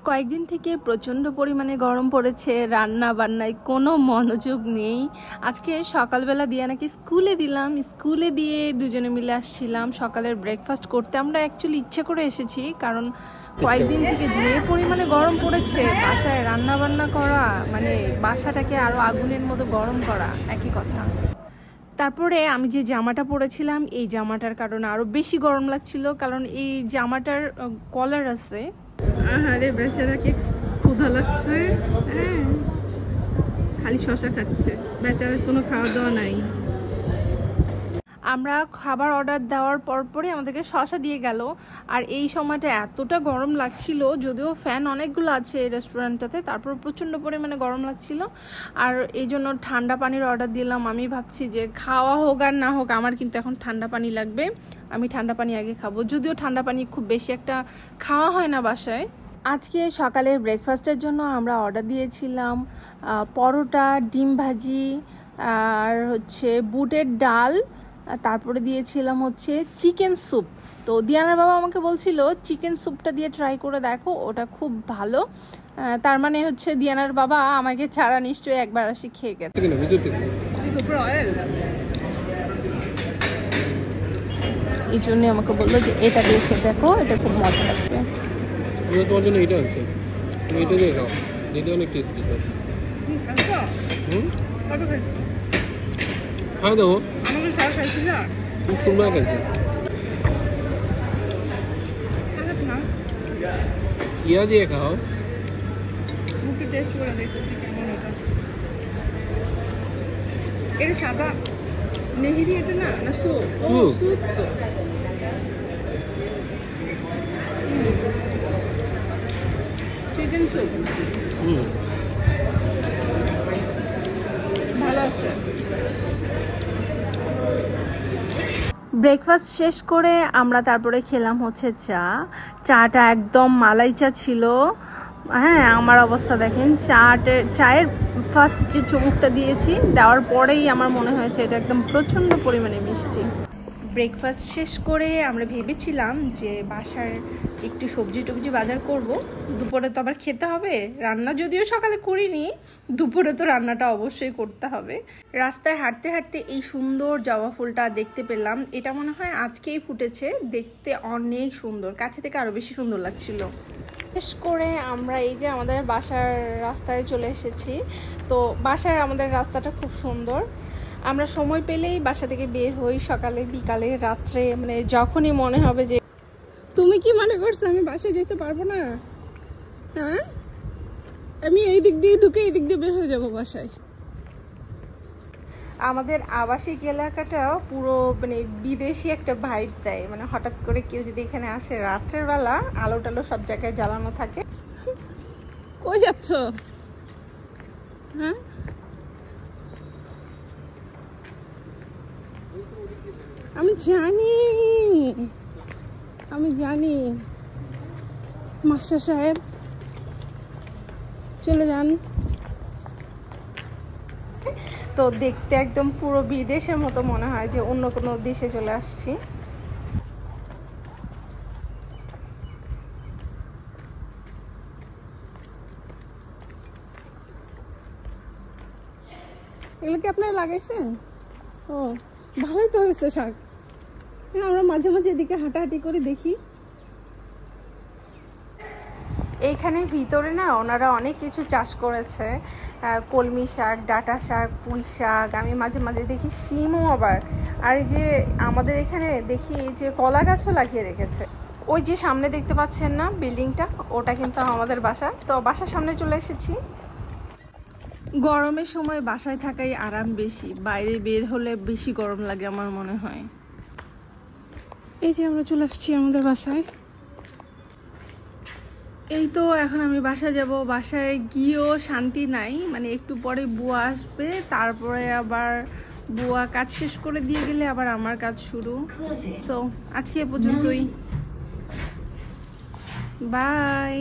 কয়েকদিন থেকে প্রচণ্ড পরিমাণে গরম পড়েছে, রান্না বান্নায় কোনো মনোযোগ নেই। আজকে সকালবেলা দিয়ানাকে স্কুলে দিলাম, স্কুলে দিয়ে দুজনে মিলে আসছিলাম সকালের ব্রেকফাস্ট করতে। আমরা অ্যাকচুয়ালি ইচ্ছে করে এসেছি, কারণ কয়েকদিন থেকে যে পরিমাণে গরম পড়েছে, বাসায় রান্না বান্না করা মানে বাসাটাকে আরও আগুনের মতো গরম করা, একই কথা। তারপরে আমি যে জামাটা পরেছিলাম, এই জামাটার কারণে আরও বেশি গরম লাগছিল, কারণ এই জামাটার কলার আছে। আরে বেচারাকে ক্ষুধা লাগছে, হ্যাঁ, খালি শশা খাচ্ছে, বেচারার কোনো খাওয়া দাওয়া নাই। আমরা খাবার অর্ডার দেওয়ার পরপরই আমাদেরকে শশা দিয়ে গেল। আর এই সময়টা এতটা গরম লাগছিল, যদিও ফ্যান অনেকগুলো আছে এই রেস্টুরেন্টটাতে, তারপর প্রচণ্ড পরিমাণে গরম লাগছিল। আর এই জন্য ঠান্ডা পানির অর্ডার দিলাম। আমি ভাবছি যে খাওয়া হোক আর না হোক, আমার কিন্তু এখন ঠান্ডা পানি লাগবে, আমি ঠান্ডা পানি আগে খাবো। যদিও ঠান্ডা পানি খুব বেশি একটা খাওয়া হয় না বাসায়। আজকে সকালের ব্রেকফাস্টের জন্য আমরা অর্ডার দিয়েছিলাম পরোটা, ডিম ভাজি, আর হচ্ছে বুটের ডাল, তারপরে দিয়েছিলাম হচ্ছে চিকেন স্যুপ। তো দিয়ানার বাবা আমাকে বলছিল চিকেন স্যুপটা দিয়ে ট্রাই করে দেখো, ওটা খুব ভালো। তার মানে হচ্ছে দিয়ানার বাবা আমাকে ছাড়া নিশ্চয়ই একবার আসি খেয়ে গেছে। এই জন্যই আমাকে বললো যে এটা দিয়ে খেয়ে দেখো, এটা খুব মজা লাগবে। তোমার জন্য এটা আছে, তুমি এটা দিয়ে খাও, এটা অনেক টেস্টি। খাই দেবো, আমাকে সারা খাইছি না, তুমি সুন্দর খাইছো। ইয়া দিয়ে খাও, মুখে টেস্ট করে দেখতেছি কেমন এটা। এটা সাদা নেহেরি, এটা না না স্যুপ? ও স্যুপ তো। চিকেন স্যুপ ভালো আছে। ব্রেকফাস্ট শেষ করে আমরা তারপরে খেলাম হচ্ছে চাটা একদম মালাই চা ছিল। হ্যাঁ, আমার অবস্থা দেখেন, চায়ের ফার্স্ট যে চুমুকটা দিয়েছি, দেওয়ার পরেই আমার মনে হয়েছে এটা একদম প্রচণ্ড পরিমাণে মিষ্টি। ব্রেকফাস্ট শেষ করে আমরা ভেবেছিলাম যে বাসার একটু সবজি টবজি বাজার করব, দুপুরে তো আবার খেতে হবে। রান্না যদিও সকালে করিনি, দুপুরে তো রান্নাটা অবশ্যই করতে হবে। রাস্তায় হাঁটতে হাঁটতে এই সুন্দর জবা ফুলটা দেখতে পেলাম। এটা মনে হয় আজকেই ফুটেছে, দেখতে অনেক সুন্দর, কাছে থেকে আরও বেশি সুন্দর লাগছিল। শেষ করে আমরা এই যে আমাদের বাসার রাস্তায় চলে এসেছি। তো বাসার আমাদের রাস্তাটা খুব সুন্দর। আমরা সময় পেলেই বাসা থেকে বের হই, সকালে বিকালে রাত্রে, মানে যখনই মনে হবে যে। তুমি কি মনে করছো আমি বাসায় যেতে পারবো না? হ্যাঁ, আমি এই দিক দিয়ে ঢুকে এই দিক দিয়ে বের হয়ে যাবো বাসায়। আমাদের আবাসিক এলাকাটাও পুরো মানে বিদেশি একটা ভাইব দেয়। মানে হঠাৎ করে কেউ যদি এখানে আসে রাত্রের বেলা, আলো টালো সব জায়গায় জ্বালানো থাকে। কই যাচ্ছ? হ্যাঁ, আমি জানি মাস্টার সাহেব, চলে যান। তো দেখতে একদম পুরো বিদেশের মতো মনে হয়, যে অন্য কোনো দেশে চলে আসছি। এগুলো কি আপনারা লাগাইছেন? ও, ভালোই তো হয়েছে শাক। আমরা মাঝে মাঝে এদিকে হাঁটাহাঁটি করে দেখি। এইখানে ভিতরে না ওনারা অনেক কিছু চাষ করেছে, কলমি শাক, ডাঁটা শাক, পুঁই শাক, আমি মাঝে মাঝে দেখি শিমও আবার। আর এই যে আমাদের এখানে দেখি এই যে কলা গাছও লাগিয়ে রেখেছে। ওই যে সামনে দেখতে পাচ্ছেন না বিল্ডিংটা, ওটা কিন্তু আমাদের বাসা। তো বাসার সামনে চলে এসেছি। গরমের সময় বাসায় থাকাই আরাম বেশি, বাইরে বের হলে বেশি গরম লাগে আমার মনে হয়। এই যে আমরা চলে আসছি আমাদের বাসায়। এই তো এখন আমি বাসায় যাব। বাসায় গিয়েও শান্তি নাই, মানে একটু পরে বুয়া আসবে, তারপরে আবার বুয়া কাজ শেষ করে দিয়ে গেলে আবার আমার কাজ শুরু। সো আজকে এ পর্যন্তই, বাই।